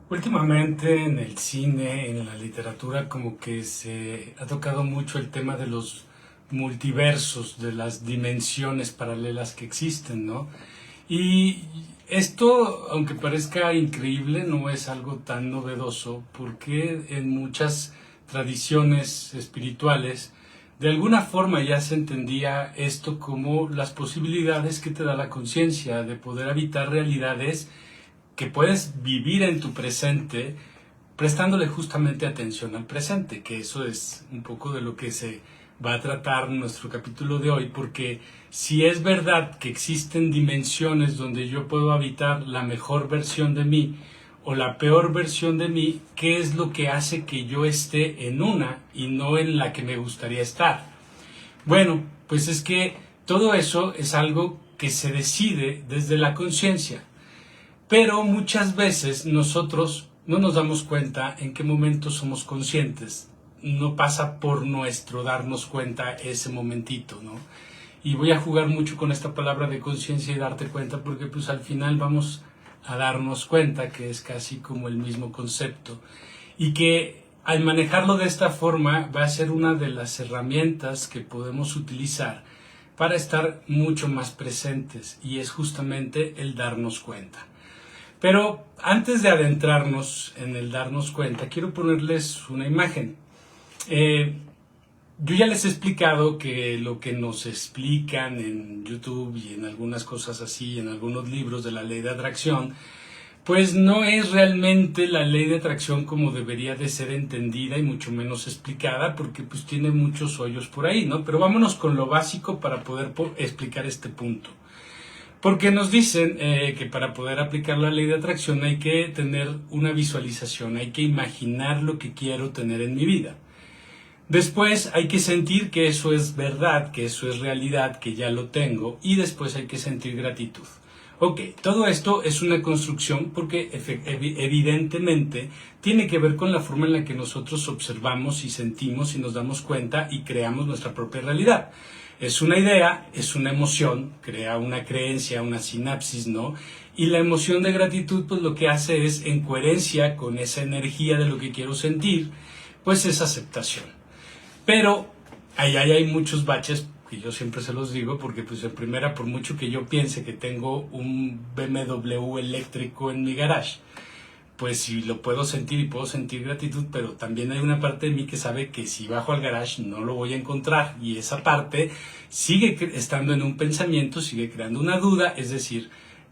Últimamente en el cine, en la literatura, como que se ha tocado mucho el tema de los multiversos, de las dimensiones paralelas que existen, ¿no? Y esto, aunque parezca increíble, no es algo tan novedoso, porque en muchas tradiciones espirituales, de alguna forma ya se entendía esto como las posibilidades que te da la conciencia de poder habitar realidades que puedes vivir en tu presente prestándole justamente atención al presente, que eso es un poco de lo que se va a tratar nuestro capítulo de hoy, porque si es verdad que existen dimensiones donde yo puedo habitar la mejor versión de mí o la peor versión de mí, ¿qué es lo que hace que yo esté en una y no en la que me gustaría estar? Bueno, pues es que todo eso es algo que se decide desde la conciencia. Pero muchas veces nosotros no nos damos cuenta en qué momento somos conscientes. No pasa por nuestro darnos cuenta ese momentito, ¿no? Y voy a jugar mucho con esta palabra de conciencia y darte cuenta porque pues al final vamos a darnos cuenta que es casi como el mismo concepto. Y que al manejarlo de esta forma va a ser una de las herramientas que podemos utilizar para estar mucho más presentes. Y es justamente el darnos cuenta. Pero antes de adentrarnos en el darnos cuenta, quiero ponerles una imagen. Yo ya les he explicado que lo que nos explican en YouTube y en algunas cosas así, en algunos libros de la ley de atracción, pues no es realmente la ley de atracción como debería de ser entendida y mucho menos explicada, porque pues tiene muchos hoyos por ahí, ¿no? Pero vámonos con lo básico para poder explicar este punto. Porque nos dicen que para poder aplicar la ley de atracción hay que tener una visualización, hay que imaginar lo que quiero tener en mi vida. Después hay que sentir que eso es verdad, que eso es realidad, que ya lo tengo, y después hay que sentir gratitud. Ok, todo esto es una construcción porque evidentemente tiene que ver con la forma en la que nosotros observamos y sentimos y nos damos cuenta y creamos nuestra propia realidad. Es una idea, es una emoción, crea una creencia, una sinapsis, ¿no? Y la emoción de gratitud, pues lo que hace es, en coherencia con esa energía de lo que quiero sentir, pues es aceptación. Pero ahí hay muchos baches, que yo siempre se los digo, porque pues en primera, por mucho que yo piense que tengo un BMW eléctrico en mi garage, pues sí lo puedo sentir y puedo sentir gratitud, pero también hay una parte de mí que sabe que si bajo al garage no lo voy a encontrar, y esa parte sigue estando en un pensamiento, sigue creando una duda. Es decir,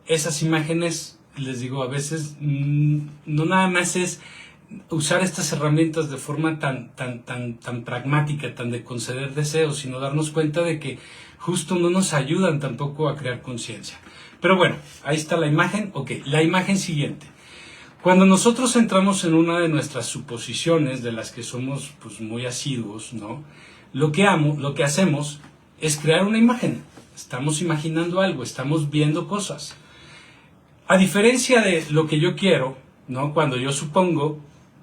esas imágenes, les digo, a veces no nada más es usar estas herramientas de forma tan pragmática, tan de conceder deseos, sino darnos cuenta de que justo no nos ayudan tampoco a crear conciencia. Pero bueno, ahí está la imagen. Ok, la imagen siguiente. Cuando nosotros entramos en una de nuestras suposiciones, de las que somos pues muy asiduos, ¿no? Lo que hacemos es crear una imagen. Estamos imaginando algo, estamos viendo cosas. A diferencia de lo que yo quiero, ¿no? Cuando yo supongo,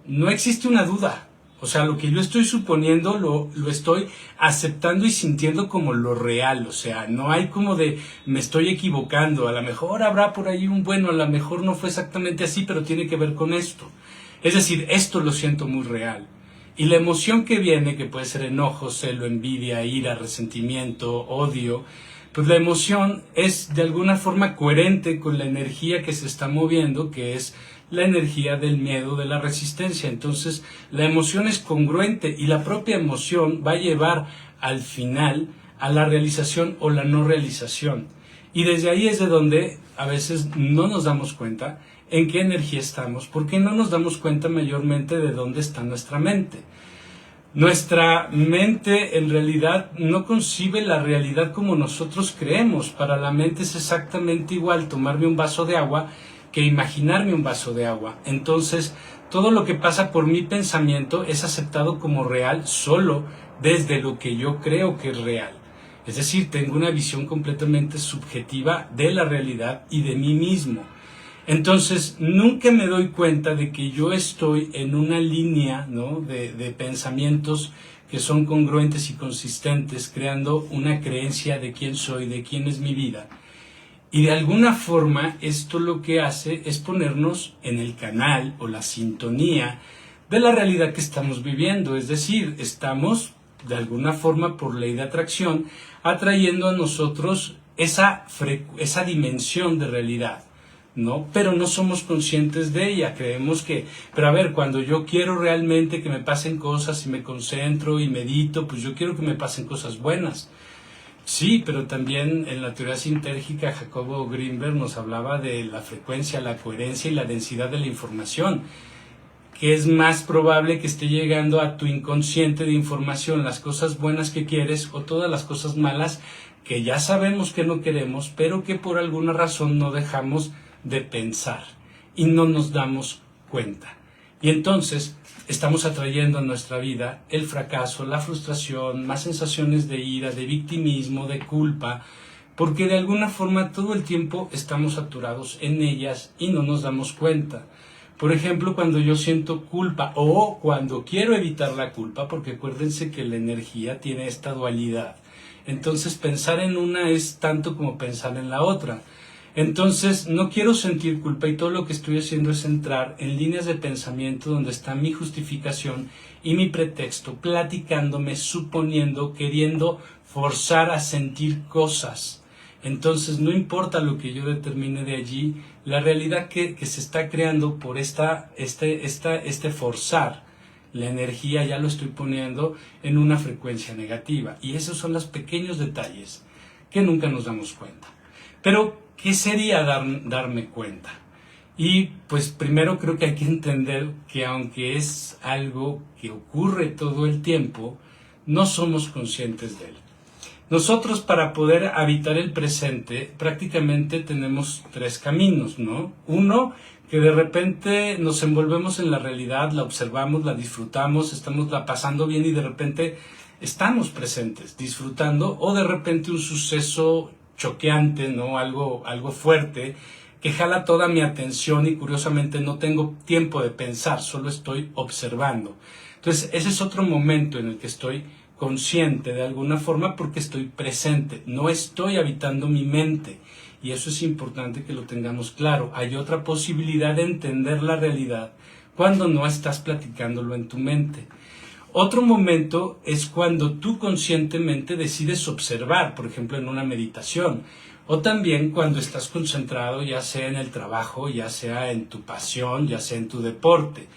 no existe una duda. O sea, lo que yo estoy suponiendo lo estoy aceptando y sintiendo como lo real. O sea, no hay como de me estoy equivocando. A lo mejor habrá por ahí a lo mejor no fue exactamente así, pero tiene que ver con esto. Es decir, esto lo siento muy real. Y la emoción que viene, que puede ser enojo, celo, envidia, ira, resentimiento, odio, pues la emoción es de alguna forma coherente con la energía que se está moviendo, que es la energía del miedo, de la resistencia. Entonces la emoción es congruente y la propia emoción va a llevar al final a la realización o la no realización. Y desde ahí es de donde a veces no nos damos cuenta en qué energía estamos, porque no nos damos cuenta mayormente de dónde está nuestra mente. Nuestra mente en realidad no concibe la realidad como nosotros creemos. Para la mente es exactamente igual tomarme un vaso de agua que imaginarme un vaso de agua. Entonces, todo lo que pasa por mi pensamiento es aceptado como real solo desde lo que yo creo que es real. Es decir, tengo una visión completamente subjetiva de la realidad y de mí mismo. Entonces, nunca me doy cuenta de que yo estoy en una línea, ¿no? de pensamientos que son congruentes y consistentes, creando una creencia de quién soy, de quién es mi vida. Y de alguna forma esto lo que hace es ponernos en el canal o la sintonía de la realidad que estamos viviendo. Es decir, estamos de alguna forma por ley de atracción atrayendo a nosotros esa dimensión de realidad, ¿no? Pero no somos conscientes de ella, creemos que, pero a ver, cuando yo quiero realmente que me pasen cosas y me concentro y medito, pues yo quiero que me pasen cosas buenas. Sí, pero también en la teoría sintérgica Jacobo Greenberg nos hablaba de la frecuencia, la coherencia y la densidad de la información, que es más probable que esté llegando a tu inconsciente de información las cosas buenas que quieres o todas las cosas malas que ya sabemos que no queremos, pero que por alguna razón no dejamos de pensar y no nos damos cuenta. Y entonces estamos atrayendo a nuestra vida el fracaso, la frustración, más sensaciones de ira, de victimismo, de culpa, porque de alguna forma todo el tiempo estamos saturados en ellas y no nos damos cuenta. Por ejemplo, cuando yo siento culpa o cuando quiero evitar la culpa, porque acuérdense que la energía tiene esta dualidad. Entonces pensar en una es tanto como pensar en la otra. Entonces no quiero sentir culpa y todo lo que estoy haciendo es entrar en líneas de pensamiento donde está mi justificación y mi pretexto, platicándome, suponiendo, queriendo forzar a sentir cosas. Entonces no importa lo que yo determine de allí, la realidad que se está creando por este forzar la energía ya lo estoy poniendo en una frecuencia negativa. Y esos son los pequeños detalles que nunca nos damos cuenta. Pero, ¿qué sería darme cuenta? Y pues primero creo que hay que entender que aunque es algo que ocurre todo el tiempo, no somos conscientes de él. Nosotros para poder habitar el presente prácticamente tenemos tres caminos, ¿no? Uno, que de repente nos envolvemos en la realidad, la observamos, la disfrutamos, estamos la pasando bien y de repente estamos presentes, disfrutando, o de repente un suceso choqueante, ¿no? Algo fuerte que jala toda mi atención y curiosamente no tengo tiempo de pensar, solo estoy observando. Entonces ese es otro momento en el que estoy consciente de alguna forma porque estoy presente, no estoy habitando mi mente. Y eso es importante que lo tengamos claro. Hay otra posibilidad de entender la realidad cuando no estás platicándolo en tu mente. Otro momento es cuando tú conscientemente decides observar, por ejemplo en una meditación, o también cuando estás concentrado ya sea en el trabajo, ya sea en tu pasión, ya sea en tu deporte.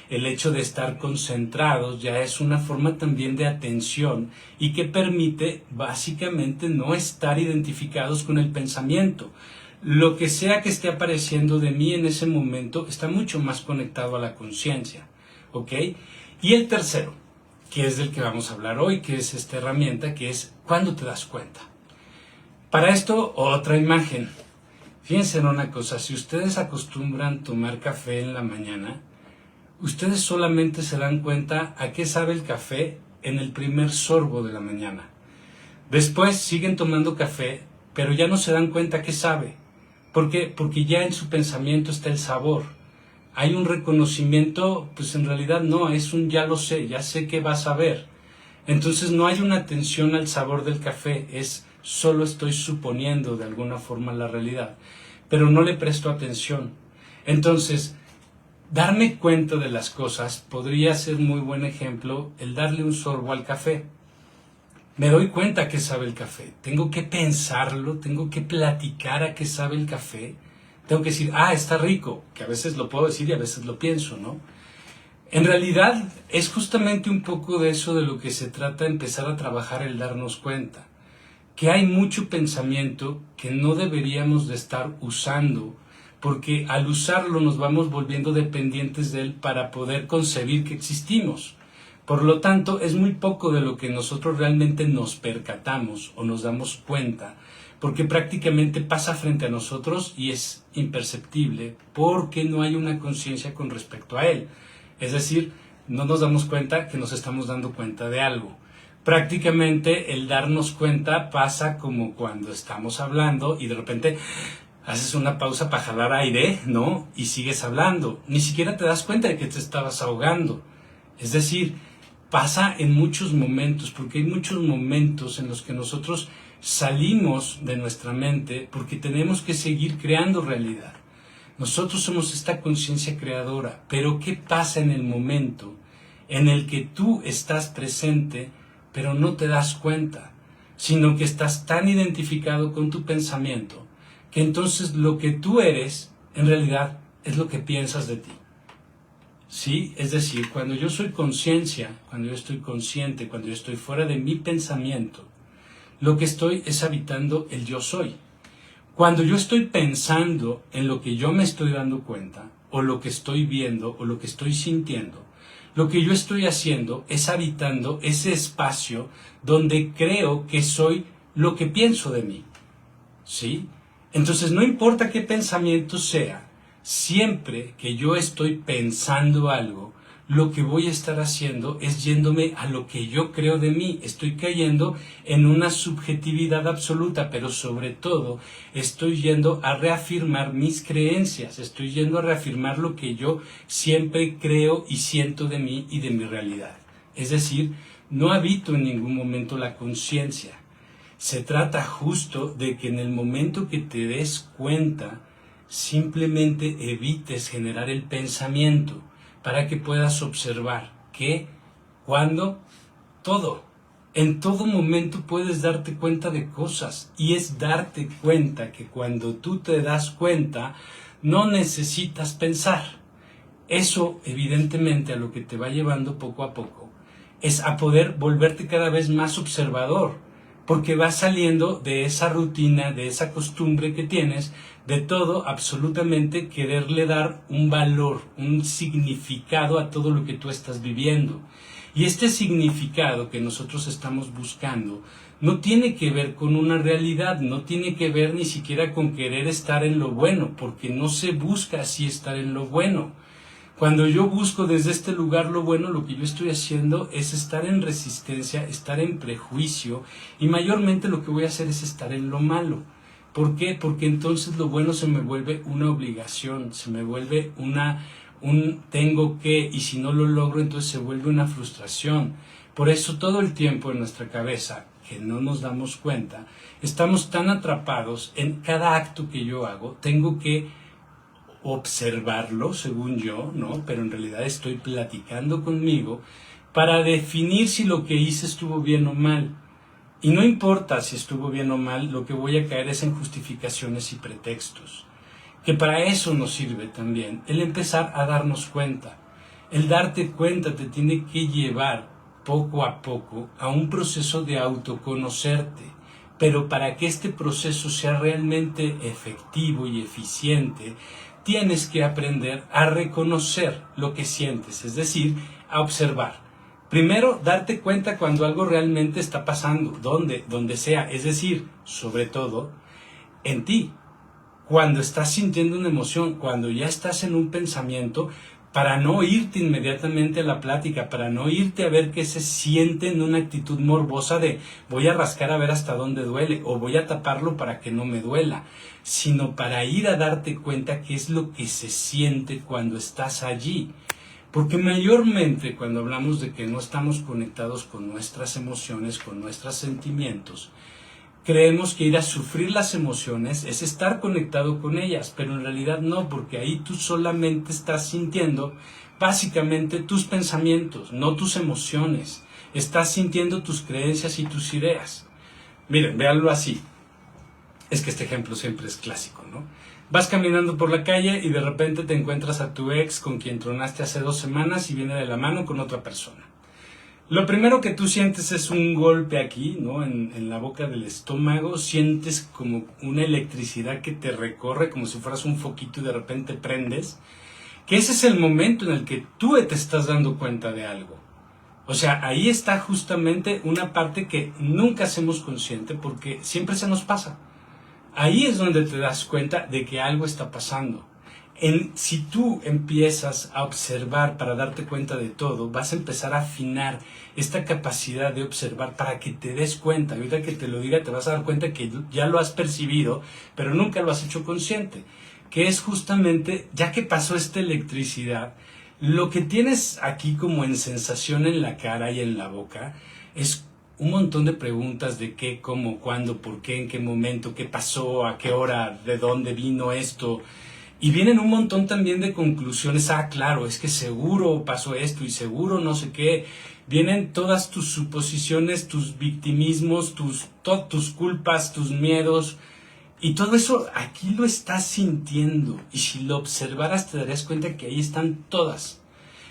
El hecho de estar concentrados ya es una forma también de atención y que permite básicamente no estar identificados con el pensamiento. Lo que sea que esté apareciendo de mí en ese momento está mucho más conectado a la conciencia, ¿ok? Y el tercero, que es del que vamos a hablar hoy, que es esta herramienta, que es ¿cuándo te das cuenta? Para esto, otra imagen. Fíjense en una cosa, si ustedes acostumbran tomar café en la mañana, ustedes solamente se dan cuenta a qué sabe el café en el primer sorbo de la mañana. Después siguen tomando café, pero ya no se dan cuenta a qué sabe. ¿Por qué? Porque ya en su pensamiento está el sabor. Hay un reconocimiento, pues en realidad no, es un ya lo sé, ya sé qué va a saber. Entonces no hay una atención al sabor del café, es solo estoy suponiendo de alguna forma la realidad, pero no le presto atención. Entonces, darme cuenta de las cosas podría ser muy buen ejemplo el darle un sorbo al café. Me doy cuenta a qué sabe el café. Tengo que pensarlo, tengo que platicar a qué sabe el café. Tengo que decir, está rico, que a veces lo puedo decir y a veces lo pienso, ¿no? En realidad es justamente un poco de eso de lo que se trata, empezar a trabajar el darnos cuenta. Que hay mucho pensamiento que no deberíamos de estar usando, porque al usarlo nos vamos volviendo dependientes de él para poder concebir que existimos. Por lo tanto, es muy poco de lo que nosotros realmente nos percatamos o nos damos cuenta, porque prácticamente pasa frente a nosotros y es imperceptible, porque no hay una conciencia con respecto a él. Es decir, no nos damos cuenta que nos estamos dando cuenta de algo. Prácticamente el darnos cuenta pasa como cuando estamos hablando y de repente haces una pausa para jalar aire, ¿no? Y sigues hablando. Ni siquiera te das cuenta de que te estabas ahogando. Es decir, pasa en muchos momentos, porque hay muchos momentos en los que nosotros salimos de nuestra mente porque tenemos que seguir creando realidad. Nosotros somos esta conciencia creadora, pero ¿qué pasa en el momento en el que tú estás presente, pero no te das cuenta, sino que estás tan identificado con tu pensamiento, que entonces lo que tú eres, en realidad, es lo que piensas de ti? ¿Sí? Es decir, cuando yo soy conciencia, cuando yo estoy consciente, cuando yo estoy fuera de mi pensamiento, lo que estoy es habitando el yo soy. Cuando yo estoy pensando en lo que yo me estoy dando cuenta, o lo que estoy viendo, o lo que estoy sintiendo, lo que yo estoy haciendo es habitando ese espacio donde creo que soy lo que pienso de mí. ¿Sí? Entonces no importa qué pensamiento sea, siempre que yo estoy pensando algo, lo que voy a estar haciendo es yéndome a lo que yo creo de mí. Estoy cayendo en una subjetividad absoluta, pero sobre todo estoy yendo a reafirmar mis creencias, estoy yendo a reafirmar lo que yo siempre creo y siento de mí y de mi realidad. Es decir, no habito en ningún momento la conciencia. Se trata justo de que en el momento que te des cuenta, simplemente evites generar el pensamiento para que puedas observar que, cuando, todo, en todo momento puedes darte cuenta de cosas, y es darte cuenta que cuando tú te das cuenta, no necesitas pensar. Eso, evidentemente, a lo que te va llevando poco a poco, es a poder volverte cada vez más observador, porque vas saliendo de esa rutina, de esa costumbre que tienes, de todo absolutamente quererle dar un valor, un significado a todo lo que tú estás viviendo. Y este significado que nosotros estamos buscando no tiene que ver con una realidad, no tiene que ver ni siquiera con querer estar en lo bueno, porque no se busca así estar en lo bueno. Cuando yo busco desde este lugar lo bueno, lo que yo estoy haciendo es estar en resistencia, estar en prejuicio, y mayormente lo que voy a hacer es estar en lo malo. ¿Por qué? Porque entonces lo bueno se me vuelve una obligación, se me vuelve un tengo que, y si no lo logro entonces se vuelve una frustración. Por eso todo el tiempo en nuestra cabeza, que no nos damos cuenta, estamos tan atrapados en cada acto que yo hago, tengo que observarlo, según yo, ¿no? Pero en realidad estoy platicando conmigo para definir si lo que hice estuvo bien o mal. Y no importa si estuvo bien o mal, lo que voy a caer es en justificaciones y pretextos. Que para eso nos sirve también el empezar a darnos cuenta. El darte cuenta te tiene que llevar poco a poco a un proceso de autoconocerte. Pero para que este proceso sea realmente efectivo y eficiente, tienes que aprender a reconocer lo que sientes, es decir, a observar. Primero, darte cuenta cuando algo realmente está pasando, donde sea, es decir, sobre todo, en ti. Cuando estás sintiendo una emoción, cuando ya estás en un pensamiento, para no irte inmediatamente a la plática, para no irte a ver qué se siente en una actitud morbosa de voy a rascar a ver hasta dónde duele o voy a taparlo para que no me duela, sino para ir a darte cuenta qué es lo que se siente cuando estás allí. Porque mayormente cuando hablamos de que no estamos conectados con nuestras emociones, con nuestros sentimientos, creemos que ir a sufrir las emociones es estar conectado con ellas, pero en realidad no, porque ahí tú solamente estás sintiendo básicamente tus pensamientos, no tus emociones. Estás sintiendo tus creencias y tus ideas. Miren, véanlo así. Es que este ejemplo siempre es clásico, ¿no? Vas caminando por la calle y de repente te encuentras a tu ex con quien tronaste hace 2 semanas y viene de la mano con otra persona. Lo primero que tú sientes es un golpe aquí, ¿no? En la boca del estómago, sientes como una electricidad que te recorre como si fueras un foquito y de repente prendes, que ese es el momento en el que tú te estás dando cuenta de algo. O sea, ahí está justamente una parte que nunca hacemos consciente porque siempre se nos pasa. Ahí es donde te das cuenta de que algo está pasando. Si tú empiezas a observar para darte cuenta de todo, vas a empezar a afinar esta capacidad de observar para que te des cuenta. Y ahorita que te lo diga te vas a dar cuenta que ya lo has percibido, pero nunca lo has hecho consciente. Que es justamente, ya que pasó esta electricidad, lo que tienes aquí como en sensación en la cara y en la boca es un montón de preguntas de qué, cómo, cuándo, por qué, en qué momento, qué pasó, a qué hora, de dónde vino esto. Y vienen un montón también de conclusiones. Ah, claro, es que seguro pasó esto y seguro no sé qué. Vienen todas tus suposiciones, tus victimismos, tus culpas, tus miedos. Y todo eso aquí lo estás sintiendo. Y si lo observaras te darías cuenta que ahí están todas.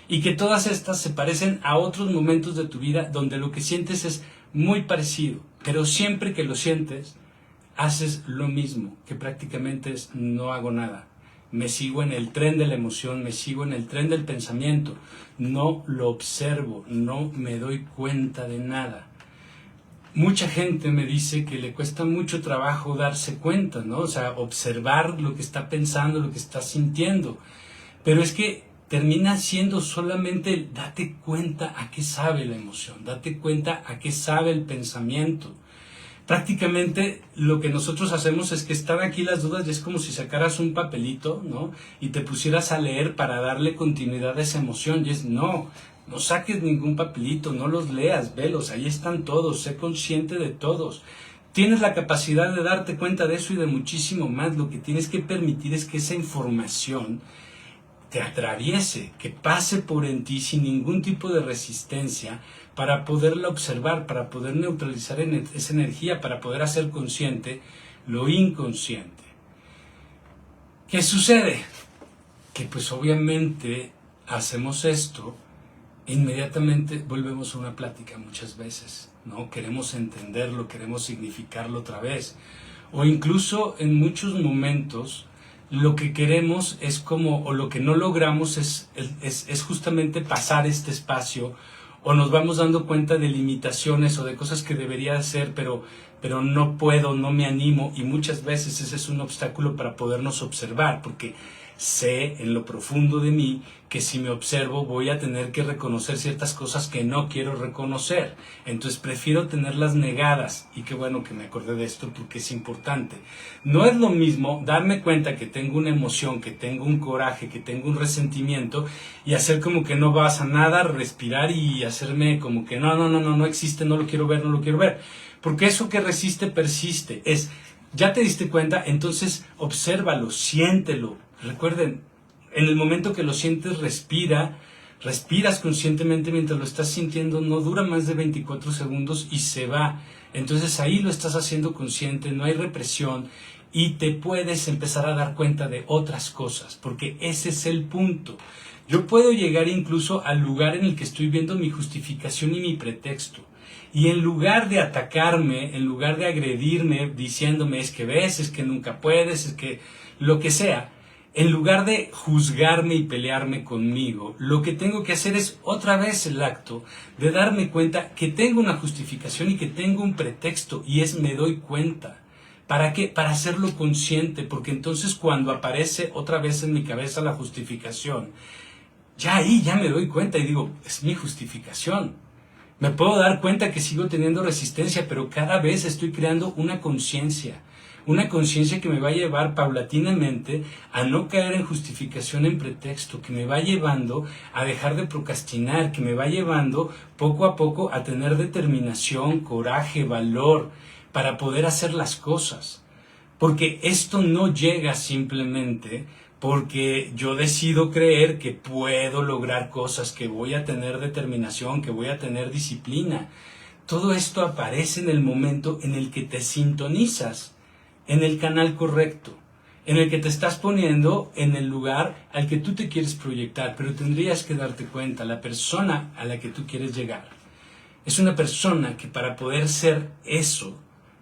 Y que todas estas se parecen a otros momentos de tu vida donde lo que sientes es muy parecido. Pero siempre que lo sientes, haces lo mismo, que prácticamente es no hago nada. Me sigo en el tren de la emoción, me sigo en el tren del pensamiento. No lo observo, no me doy cuenta de nada. Mucha gente me dice que le cuesta mucho trabajo darse cuenta, ¿no? O sea, observar lo que está pensando, lo que está sintiendo. Pero es que termina siendo solamente el date cuenta a qué sabe la emoción, date cuenta a qué sabe el pensamiento. Prácticamente lo que nosotros hacemos es que están aquí las dudas y es como si sacaras un papelito, ¿no? Y te pusieras a leer para darle continuidad a esa emoción. Y es no saques ningún papelito, no los leas, velos, ahí están todos, sé consciente de todos. Tienes la capacidad de darte cuenta de eso y de muchísimo más. Lo que tienes que permitir es que esa información te atraviese, que pase por en ti sin ningún tipo de resistencia para poderla observar, para poder neutralizar esa energía, para poder hacer consciente lo inconsciente. ¿Qué sucede? Que pues obviamente hacemos esto e inmediatamente volvemos a una plática muchas veces, ¿no? Queremos entenderlo, queremos significarlo otra vez. O incluso en muchos momentos lo que queremos es como, o lo que no logramos es justamente pasar este espacio, o nos vamos dando cuenta de limitaciones o de cosas que debería hacer, pero no puedo, no me animo, y muchas veces ese es un obstáculo para podernos observar, porque sé en lo profundo de mí que si me observo voy a tener que reconocer ciertas cosas que no quiero reconocer. Entonces prefiero tenerlas negadas. Y qué bueno que me acordé de esto porque es importante. No es lo mismo darme cuenta que tengo una emoción, que tengo un coraje, que tengo un resentimiento y hacer como que no pasa nada, respirar y hacerme como que no existe, no lo quiero ver, no lo quiero ver. Porque eso que resiste persiste. Ya te diste cuenta, entonces obsérvalo, siéntelo. Recuerden, en el momento que lo sientes, respiras conscientemente mientras lo estás sintiendo, no dura más de 24 segundos y se va. Entonces ahí lo estás haciendo consciente, no hay represión y te puedes empezar a dar cuenta de otras cosas, porque ese es el punto. Yo puedo llegar incluso al lugar en el que estoy viendo mi justificación y mi pretexto. Y en lugar de atacarme, en lugar de agredirme, diciéndome es que ves, es que nunca puedes, es que lo que sea, en lugar de juzgarme y pelearme conmigo, lo que tengo que hacer es otra vez el acto de darme cuenta que tengo una justificación y que tengo un pretexto, y es me doy cuenta. ¿Para qué? Para hacerlo consciente, porque entonces cuando aparece otra vez en mi cabeza la justificación, ya ahí ya me doy cuenta y digo, es mi justificación. Me puedo dar cuenta que sigo teniendo resistencia, pero cada vez estoy creando una conciencia que me va a llevar paulatinamente a no caer en justificación, en pretexto, que me va llevando a dejar de procrastinar, que me va llevando poco a poco a tener determinación, coraje, valor para poder hacer las cosas. Porque esto no llega simplemente porque yo decido creer que puedo lograr cosas, que voy a tener determinación, que voy a tener disciplina. Todo esto aparece en el momento en el que te sintonizas en el canal correcto, en el que te estás poniendo en el lugar al que tú te quieres proyectar, pero tendrías que darte cuenta, la persona a la que tú quieres llegar es una persona que para poder ser eso,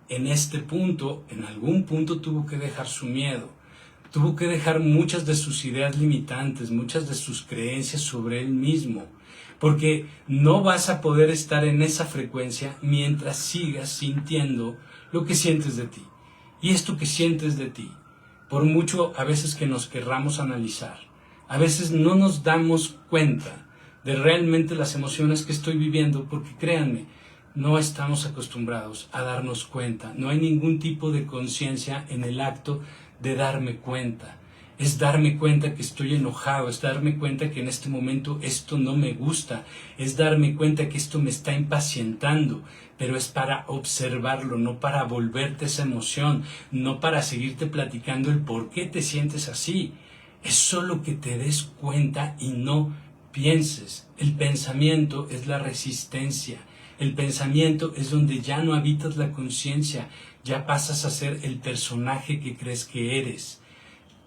en este punto, en algún punto tuvo que dejar su miedo, tuvo que dejar muchas de sus ideas limitantes, muchas de sus creencias sobre él mismo, porque no vas a poder estar en esa frecuencia mientras sigas sintiendo lo que sientes de ti. Y esto que sientes de ti, por mucho a veces que nos querramos analizar, a veces no nos damos cuenta de realmente las emociones que estoy viviendo, porque créanme, no estamos acostumbrados a darnos cuenta, no hay ningún tipo de conciencia en el acto de darme cuenta. es darme cuenta que estoy enojado, es darme cuenta que en este momento esto no me gusta, es darme cuenta que esto me está impacientando, pero es para observarlo, no para volverte esa emoción, no para seguirte platicando el por qué te sientes así. Es solo que te des cuenta y no pienses. El pensamiento es la resistencia. El pensamiento es donde ya no habitas la conciencia, ya pasas a ser el personaje que crees que eres.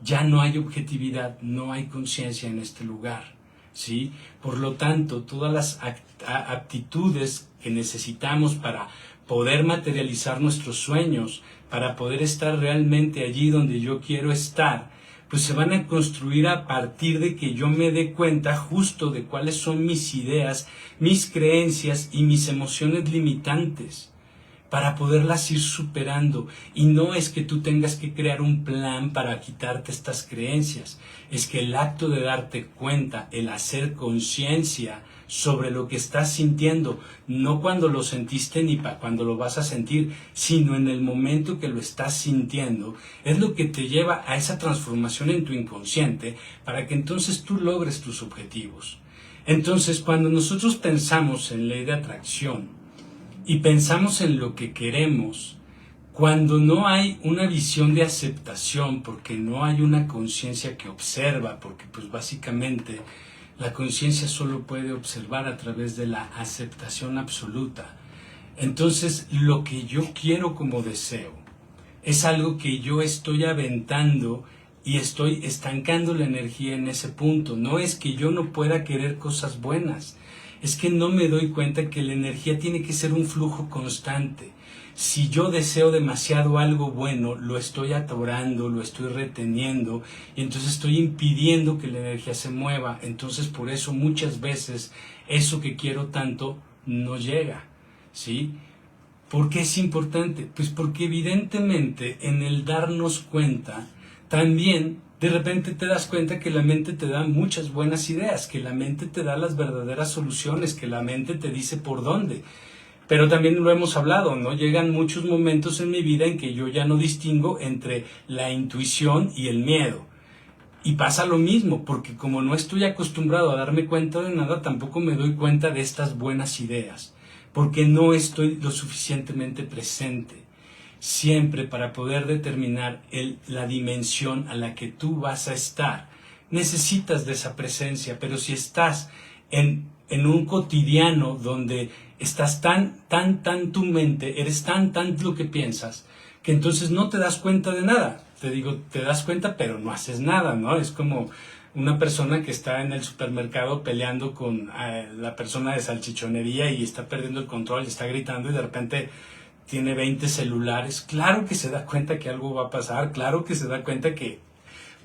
Ya no hay objetividad, no hay conciencia en este lugar, ¿sí? Por lo tanto, todas las aptitudes que necesitamos para poder materializar nuestros sueños, para poder estar realmente allí donde yo quiero estar, pues se van a construir a partir de que yo me dé cuenta justo de cuáles son mis ideas, mis creencias y mis emociones limitantes, para poderlas ir superando. Y no es que tú tengas que crear un plan para quitarte estas creencias, es que el acto de darte cuenta, el hacer conciencia sobre lo que estás sintiendo, no cuando lo sentiste ni para cuando lo vas a sentir, sino en el momento que lo estás sintiendo, es lo que te lleva a esa transformación en tu inconsciente para que entonces tú logres tus objetivos. Entonces, cuando nosotros pensamos en ley de atracción, y pensamos en lo que queremos, cuando no hay una visión de aceptación, porque no hay una conciencia que observa, porque pues básicamente la conciencia solo puede observar a través de la aceptación absoluta. Entonces lo que yo quiero como deseo es algo que yo estoy aventando y estoy estancando la energía en ese punto. No es que yo no pueda querer cosas buenas, es que no me doy cuenta que la energía tiene que ser un flujo constante. Si yo deseo demasiado algo bueno, lo estoy atorando, lo estoy reteniendo, y entonces estoy impidiendo que la energía se mueva. Entonces por eso muchas veces eso que quiero tanto no llega, ¿sí? ¿Por qué es importante? Pues porque evidentemente en el darnos cuenta, también de repente te das cuenta que la mente te da muchas buenas ideas, que la mente te da las verdaderas soluciones, que la mente te dice por dónde. Pero también lo hemos hablado, ¿no? Llegan muchos momentos en mi vida en que yo ya no distingo entre la intuición y el miedo. Y pasa lo mismo, porque como no estoy acostumbrado a darme cuenta de nada, tampoco me doy cuenta de estas buenas ideas, porque no estoy lo suficientemente presente. Siempre para poder determinar la dimensión a la que tú vas a estar, necesitas de esa presencia, pero si estás en un cotidiano donde estás tan tu mente, eres tan lo que piensas, que entonces no te das cuenta de nada. Te digo, te das cuenta, pero no haces nada, ¿no? Es como una persona que está en el supermercado peleando con la persona de salchichonería y está perdiendo el control, está gritando y de repente tiene 20 celulares. Claro que se da cuenta que algo va a pasar, claro que se da cuenta que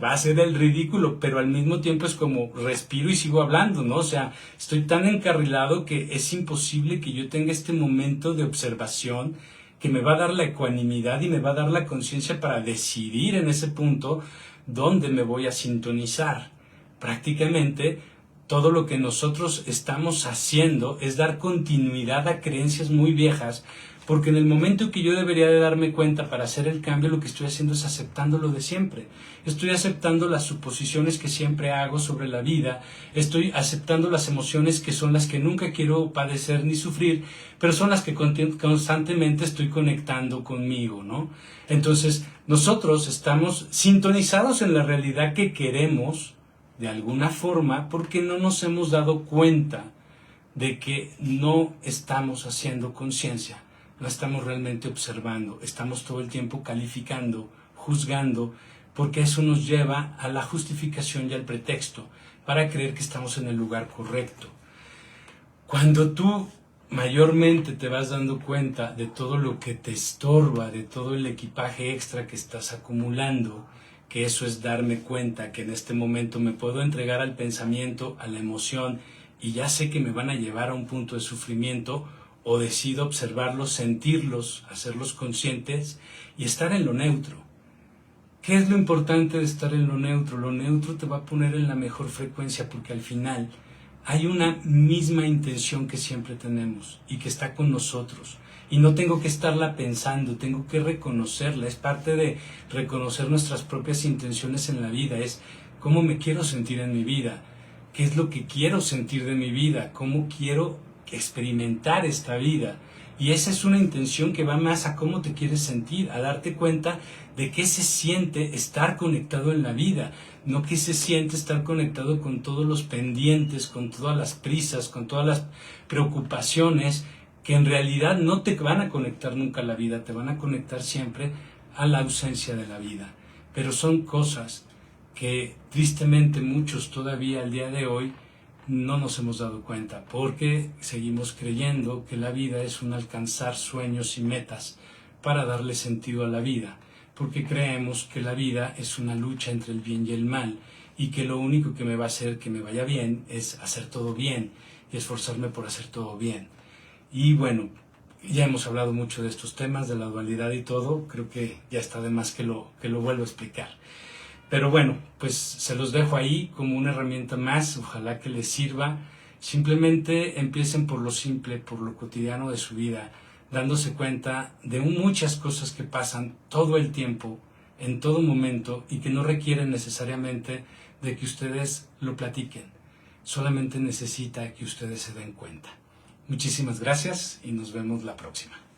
va a ser el ridículo, pero al mismo tiempo es como respiro y sigo hablando, ¿no? O sea, estoy tan encarrilado que es imposible que yo tenga este momento de observación que me va a dar la ecuanimidad y me va a dar la conciencia para decidir en ese punto dónde me voy a sintonizar. Prácticamente todo lo que nosotros estamos haciendo es dar continuidad a creencias muy viejas, porque en el momento que yo debería de darme cuenta para hacer el cambio, lo que estoy haciendo es aceptando lo de siempre. Estoy aceptando las suposiciones que siempre hago sobre la vida, estoy aceptando las emociones que son las que nunca quiero padecer ni sufrir, pero son las que constantemente estoy conectando conmigo, ¿no? Entonces, nosotros estamos sintonizados en la realidad que queremos, de alguna forma, porque no nos hemos dado cuenta de que no estamos haciendo conciencia. No estamos realmente observando, estamos todo el tiempo calificando, juzgando, porque eso nos lleva a la justificación y al pretexto para creer que estamos en el lugar correcto. Cuando tú mayormente te vas dando cuenta de todo lo que te estorba, de todo el equipaje extra que estás acumulando, que eso es darme cuenta que en este momento me puedo entregar al pensamiento, a la emoción, y ya sé que me van a llevar a un punto de sufrimiento, o decido observarlos, sentirlos, hacerlos conscientes y estar en lo neutro. ¿Qué es lo importante de estar en lo neutro? Lo neutro te va a poner en la mejor frecuencia porque al final hay una misma intención que siempre tenemos y que está con nosotros. y no tengo que estarla pensando, tengo que reconocerla. Es parte de reconocer nuestras propias intenciones en la vida, es cómo me quiero sentir en mi vida, qué es lo que quiero sentir de mi vida, cómo quiero experimentar esta vida. Y esa es una intención que va más a cómo te quieres sentir, a darte cuenta de qué se siente estar conectado en la vida, no qué se siente estar conectado con todos los pendientes, con todas las prisas, con todas las preocupaciones que en realidad no te van a conectar nunca a la vida, te van a conectar siempre a la ausencia de la vida. Pero son cosas que tristemente muchos todavía al día de hoy no nos hemos dado cuenta, porque seguimos creyendo que la vida es un alcanzar sueños y metas para darle sentido a la vida, porque creemos que la vida es una lucha entre el bien y el mal, y que lo único que me va a hacer que me vaya bien es hacer todo bien y esforzarme por hacer todo bien. Y bueno, ya hemos hablado mucho de estos temas, de la dualidad y todo, creo que ya está de más que lo vuelvo a explicar. Pero bueno, pues se los dejo ahí como una herramienta más, ojalá que les sirva. Simplemente empiecen por lo simple, por lo cotidiano de su vida, dándose cuenta de muchas cosas que pasan todo el tiempo, en todo momento, y que no requieren necesariamente de que ustedes lo platiquen. Solamente necesita que ustedes se den cuenta. Muchísimas gracias y nos vemos la próxima.